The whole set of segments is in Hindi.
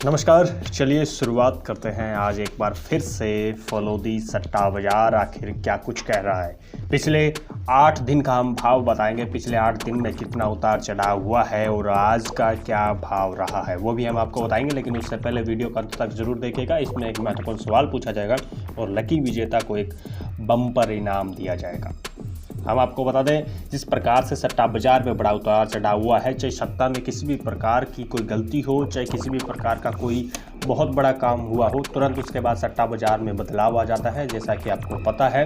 नमस्कार। चलिए शुरुआत करते हैं आज एक बार फिर से फलोदी सट्टा बाजार आखिर क्या कुछ कह रहा है। पिछले 8 दिन का हम भाव बताएंगे, पिछले 8 दिन में कितना उतार चढ़ाव हुआ है और आज का क्या भाव रहा है वो भी हम आपको बताएंगे। लेकिन उससे पहले वीडियो को अंत तक जरूर देखिएगा। इसमें एक महत्वपूर्ण सवाल पूछा जाएगा और लकी विजेता को एक बम्पर इनाम दिया जाएगा। हम आपको बता दें, जिस प्रकार से सट्टा बाजार में बड़ा उतार चढ़ाव हुआ है, चाहे सट्टा में किसी भी प्रकार की कोई गलती हो, चाहे किसी भी प्रकार का कोई बहुत बड़ा काम हुआ हो, तुरंत उसके बाद सट्टा बाजार में बदलाव आ जाता है। जैसा कि आपको पता है,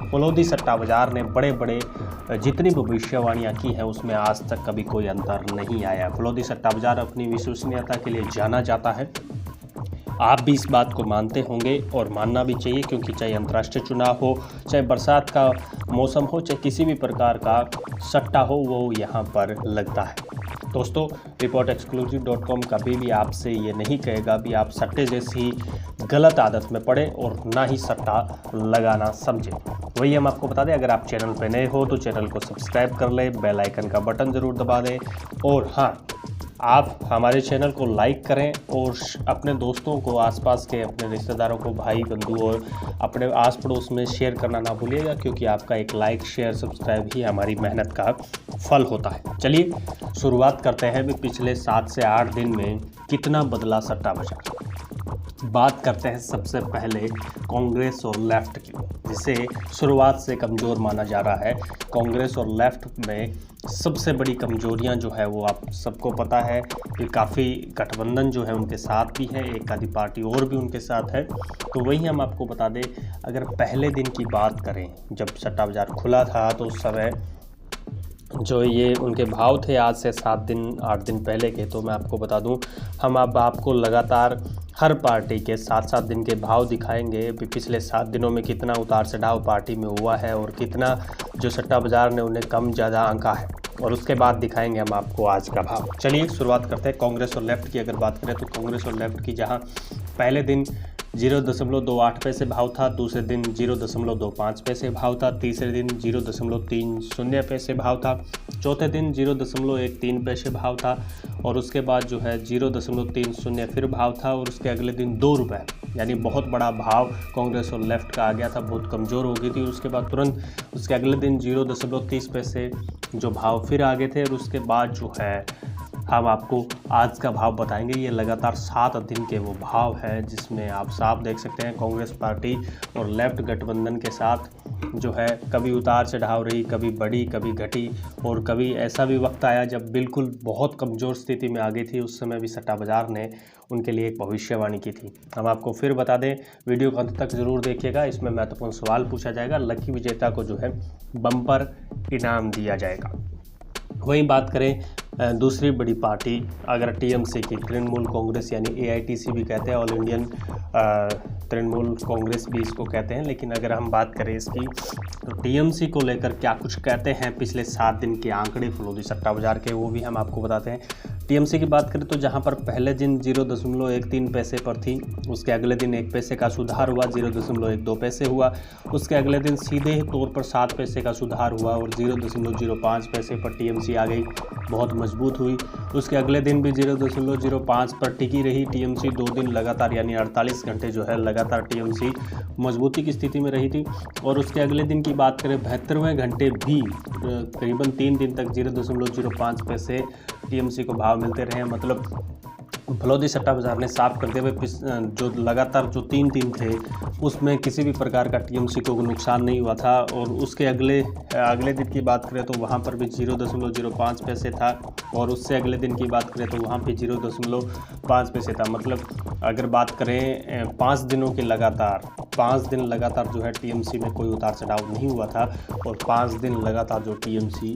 फलोदी सट्टा बाजार ने बड़े बड़े जितनी भविष्यवाणियाँ की हैं उसमें आज तक कभी कोई अंतर नहीं आया। फलोदी सट्टा बाजार अपनी विश्वसनीयता के लिए जाना जाता है। आप भी इस बात को मानते होंगे और मानना भी चाहिए, क्योंकि चाहे अंतर्राष्ट्रीय चुनाव हो, चाहे बरसात का मौसम हो, चाहे किसी भी प्रकार का सट्टा हो, वो यहाँ पर लगता है। दोस्तों, reportexclusive.com कभी भी आपसे ये नहीं कहेगा भी आप सट्टे जैसी गलत आदत में पड़े और ना ही सट्टा लगाना समझें। वही हम आपको बता दें, अगर आप चैनल पर नए हो तो चैनल को सब्सक्राइब कर लें, बेल आइकन का बटन ज़रूर दबा दें और हाँ, आप हमारे चैनल को लाइक करें और अपने दोस्तों को, आसपास के अपने रिश्तेदारों को, भाई बंधु और अपने आस पड़ोस में शेयर करना ना भूलिएगा, क्योंकि आपका एक लाइक, शेयर, सब्सक्राइब ही हमारी मेहनत का फल होता है। चलिए शुरुआत करते हैं भी पिछले 7 से 8 दिन में कितना बदला सट्टा बाजार। बात करते हैं सबसे पहले कांग्रेस और लेफ्ट की, जिसे शुरुआत से कमज़ोर माना जा रहा है। कांग्रेस और लेफ्ट में सबसे बड़ी कमजोरियां जो है वो आप सबको पता है कि काफ़ी गठबंधन जो है उनके साथ भी है, एक आधी पार्टी और भी उनके साथ है। तो वही हम आपको बता दें, अगर पहले दिन की बात करें, जब सट्टा बाजार खुला था तो उस समय जो ये उनके भाव थे आज से 7 दिन 8 दिन पहले के, तो मैं आपको बता दूं, हम अब आपको लगातार हर पार्टी के 7-7 दिन के भाव दिखाएंगे। पिछले 7 दिनों में कितना उतार चढ़ाव पार्टी में हुआ है और कितना जो सट्टा बाजार ने उन्हें कम ज़्यादा आंका है, और उसके बाद दिखाएंगे हम आपको आज का भाव। चलिए शुरुआत करते हैं कांग्रेस और लेफ्ट की। अगर बात करें तो कांग्रेस और लेफ्ट की, जहाँ पहले दिन 0.28 पैसे भाव था, दूसरे दिन 0.25 पैसे भाव था, तीसरे दिन 0.30 पैसे भाव था, चौथे दिन 0.13 पैसे भाव था और उसके बाद जो है 0.30 फिर भाव था और उसके अगले दिन 2 रुपये, यानी बहुत बड़ा भाव कांग्रेस और लेफ्ट का आ गया था, बहुत कमज़ोर हो गई थी। उसके बाद तुरंत उसके अगले दिन 0.30 पैसे जो भाव फिर आ गए थे और उसके बाद जो है हम आपको आज का भाव बताएंगे। ये लगातार 7 दिन के वो भाव है, जिसमें आप साफ देख सकते हैं कांग्रेस पार्टी और लेफ्ट गठबंधन के साथ जो है कभी उतार चढ़ाव रही, कभी बढ़ी, कभी घटी और कभी ऐसा भी वक्त आया जब बिल्कुल बहुत कमज़ोर स्थिति में आ गई थी। उस समय भी सट्टा बाजार ने उनके लिए एक भविष्यवाणी की थी। हम आपको फिर बता दें, वीडियो को अंत तक ज़रूर देखिएगा। इसमें महत्वपूर्ण सवाल पूछा जाएगा, लकी विजेता को जो है बम्पर इनाम दिया जाएगा। वहीं बात करें दूसरी बड़ी पार्टी, अगर टीएमसी की, तृणमूल कांग्रेस यानी एआईटीसी भी कहते हैं, ऑल इंडियन तृणमूल कांग्रेस भी इसको कहते हैं। लेकिन अगर हम बात करें इसकी, तो टीएमसी को लेकर क्या कुछ कहते हैं पिछले 7 दिन के आंकड़े फलोदी सट्टा बाजार के, वो भी हम आपको बताते हैं। टीएमसी की बात करें तो जहां पर पहले दिन 0.13 पैसे पर थी, उसके अगले दिन 1 पैसे का सुधार हुआ, 0.12 पैसे हुआ। उसके अगले दिन सीधे तौर पर 7 पैसे का सुधार हुआ और 0.05 पैसे पर टीएमसी आ गई, बहुत मजबूत हुई। उसके अगले दिन भी 0.05 पर टिकी रही टीएमसी 2 दिन लगातार, यानी 48 घंटे जो है लगातार टीएमसी मजबूती की स्थिति में रही थी। और उसके अगले दिन की बात करें, 72वें घंटे भी करीबन 3 दिन तक 0.05 पैसे टीएमसी को भाव मिलते रहे। मतलब फलोदी सट्टा बाजार ने साफ करते हुए जो लगातार जो 3 दिन थे उसमें किसी भी प्रकार का टीएमसी को नुकसान नहीं हुआ था। और उसके अगले दिन की बात करें तो वहाँ पर भी 0.05 पैसे था और उससे अगले दिन की बात करें तो वहाँ पे 0.5 पैसे था। मतलब अगर बात करें 5 दिनों के लगातार, 5 दिन लगातार जो है टीएमसी में कोई उतार चढ़ाव नहीं हुआ था और 5 दिन लगातार जो टीएमसी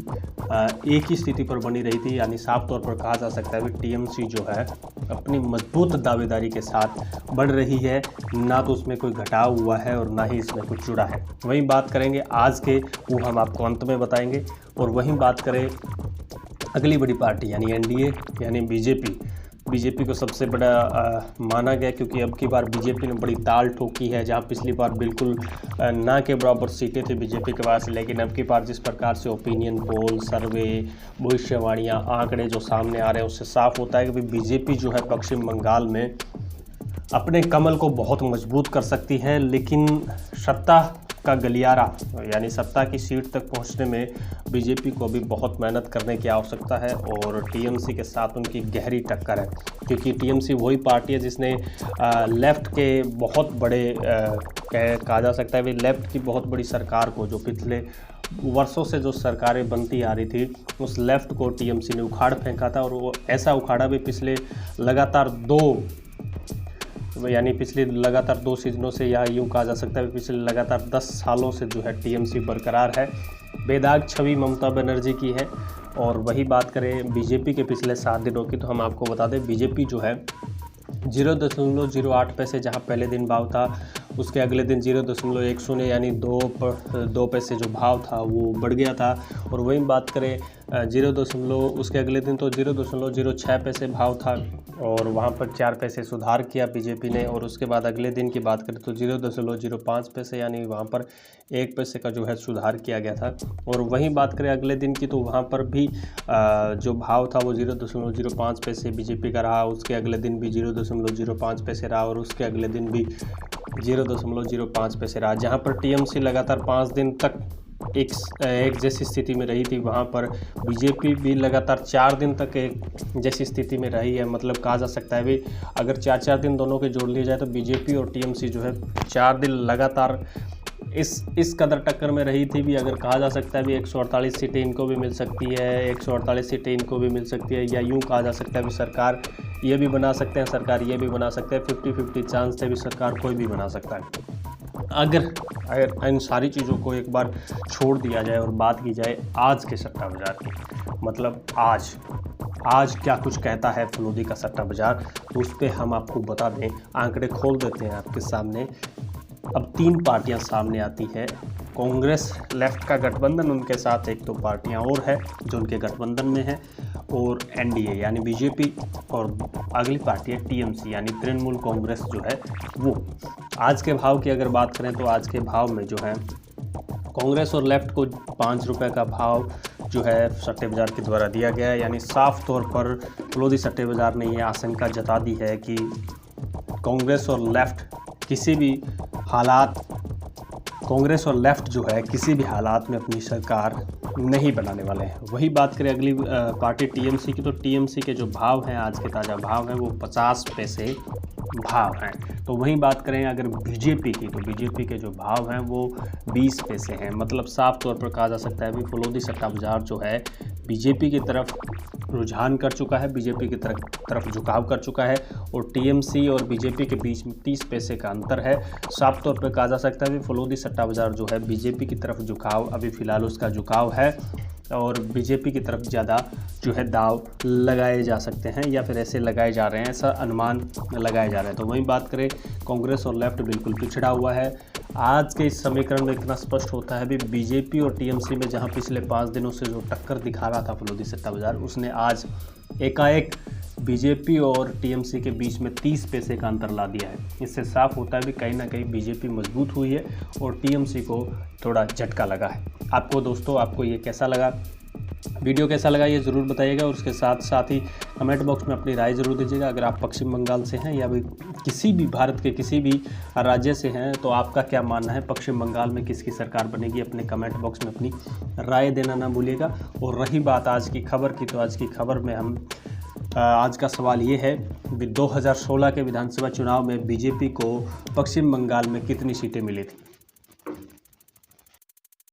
एक ही स्थिति पर बनी रही थी। यानी साफ तौर पर कहा जा सकता है कि टीएमसी जो है अपनी मजबूत दावेदारी के साथ बढ़ रही है, ना तो उसमें कोई घटाव हुआ है और ना ही इसमें कुछ जुड़ा है। वहीं बात करेंगे आज के, वो हम आपको अंत में बताएंगे। और वहीं बात करें अगली बड़ी पार्टी यानी एनडीए यानी बीजेपी, बीजेपी को सबसे बड़ा माना गया, क्योंकि अब की बार बीजेपी ने बड़ी ताल ठोकी है। जहां पिछली बार बिल्कुल ना के बराबर सीटें थी बीजेपी के पास, लेकिन अब की बार जिस प्रकार से ओपिनियन पोल, सर्वे, भविष्यवाणियाँ, आंकड़े जो सामने आ रहे हैं, उससे साफ होता है कि बीजेपी जो है पश्चिम बंगाल में अपने कमल को बहुत मजबूत कर सकती है। लेकिन सत्ता का गलियारा यानी सत्ता की सीट तक पहुंचने में बीजेपी को अभी बहुत मेहनत करने की आवश्यकता है, और टीएमसी के साथ उनकी गहरी टक्कर है, क्योंकि टीएमसी वही पार्टी है जिसने लेफ़्ट के बहुत बड़े कहा जा सकता है भी लेफ़्ट की बहुत बड़ी सरकार को, जो पिछले वर्षों से जो सरकारें बनती आ रही थी, उस लेफ़्ट को टीएमसी ने उखाड़ फेंका था। और वो ऐसा उखाड़ा भी पिछले लगातार पिछले लगातार 2 सीजनों से, या यूँ कहा जा सकता है पिछले लगातार 10 सालों से जो है टीएमसी बरकरार है। बेदाग छवि ममता बनर्जी की है। और वही बात करें बीजेपी के पिछले 7 दिनों की, तो हम आपको बता दें बीजेपी जो है 0.08 पैसे जहां पहले दिन भाव था, उसके अगले दिन 0.10 यानी 2 पैसे जो भाव था वो बढ़ गया था। और वही बात करें उसके अगले दिन तो 0.06 पैसे भाव था, और वहां पर 4 पैसे सुधार किया बीजेपी ने। और उसके बाद अगले दिन की बात करें तो 0.05 पैसे यानी वहां पर 1 पैसे का जो है सुधार किया गया था। और वहीं बात करें अगले दिन की, तो वहां पर भी जो भाव था वो 0.05 पैसे बीजेपी का रहा, उसके अगले दिन भी 0.05 पैसे रहा, और उसके अगले दिन भी 0.05 पैसे रहा। जहां पर टीएमसी लगातार 5 दिन तक एक जैसी स्थिति में रही थी, वहां पर बीजेपी भी लगातार 4 दिन तक एक जैसी स्थिति में रही है। मतलब कहा जा सकता है भी अगर 4 दिन दोनों के जोड़ लिए जाए तो बीजेपी और टीएमसी जो है 4 दिन लगातार इस कदर टक्कर में रही थी भी। अगर कहा जा सकता है भी 148 सीटें इनको भी मिल सकती है, 148 सीटें इनको भी मिल सकती है, या यूँ कहा जा सकता है भी सरकार ये भी बना सकते हैं, सरकार ये भी बना सकते हैं। 50-50 चांस से भी सरकार कोई भी बना सकता है। अगर इन सारी चीज़ों को एक बार छोड़ दिया जाए और बात की जाए आज के सट्टा बाज़ार की, मतलब आज क्या कुछ कहता है फलोदी का सट्टा बाज़ार, तो उस पर हम आपको बता दें, आंकड़े खोल देते हैं आपके सामने। अब 3 पार्टियां सामने आती है, कांग्रेस लेफ्ट का गठबंधन, उनके साथ 1-2 पार्टियां और है जो उनके गठबंधन में है, और एनडीए यानी बीजेपी, और अगली पार्टी है टीएमसी यानी तृणमूल कांग्रेस जो है वो। आज के भाव की अगर बात करें तो आज के भाव में जो है कांग्रेस और लेफ्ट को 5 रुपये का भाव जो है सट्टे बाज़ार के द्वारा दिया गया है। यानी साफ तौर पर फलोदी सट्टे बाज़ार ने यह आशंका जता दी है कि कांग्रेस और लेफ्ट जो है किसी भी हालात में अपनी सरकार नहीं बनाने वाले हैं। वही बात करें अगली पार्टी टीएमसी की, तो टीएमसी के जो भाव हैं, आज के ताज़ा भाव हैं वो 50 पैसे भाव हैं। तो वहीं बात करें अगर बीजेपी की, तो बीजेपी के जो भाव हैं वो 20 पैसे हैं। मतलब साफ तौर पर कहा जा सकता है भी फलोदी सट्टा बाज़ार जो है बीजेपी की तरफ रुझान कर चुका है, बीजेपी की तरफ झुकाव कर चुका है, और टीएमसी और बीजेपी के बीच में 30 पैसे का अंतर है। साफ तौर पर कहा जा सकता है भी फलोदी सट्टा बाज़ार जो है बीजेपी की तरफ झुकाव, अभी फ़िलहाल उसका झुकाव है, और बीजेपी की तरफ ज़्यादा जो है दाव लगाए जा सकते हैं, या फिर ऐसे लगाए जा रहे हैं, ऐसा अनुमान लगाए जा रहे हैं। तो वहीं बात करें कांग्रेस और लेफ्ट बिल्कुल पिछड़ा हुआ है। आज के इस समीकरण में इतना स्पष्ट होता है भी बीजेपी और टीएमसी में जहां पिछले 5 दिनों से जो टक्कर दिखा रहा था फलोदी सट्टा बाज़ार, उसने आज एकाएक बीजेपी और टीएमसी के बीच में 30 पैसे का अंतर ला दिया है। इससे साफ होता है भी कहीं ना कहीं बीजेपी मजबूत हुई है और टीएमसी को थोड़ा झटका लगा है। आपको दोस्तों, आपको ये कैसा लगा, वीडियो कैसा लगा ये ज़रूर बताइएगा, और उसके साथ साथ ही कमेंट बॉक्स में अपनी राय ज़रूर दीजिएगा। अगर आप पश्चिम बंगाल से हैं या भी किसी भी भारत के किसी भी राज्य से हैं, तो आपका क्या मानना है, पश्चिम बंगाल में किसकी सरकार बनेगी, अपने कमेंट बॉक्स में अपनी राय देना ना भूलिएगा। और रही बात आज की खबर की, तो आज की खबर में हम आज का सवाल ये है 2016 के विधानसभा चुनाव में बीजेपी को पश्चिम बंगाल में कितनी सीटें मिली थी।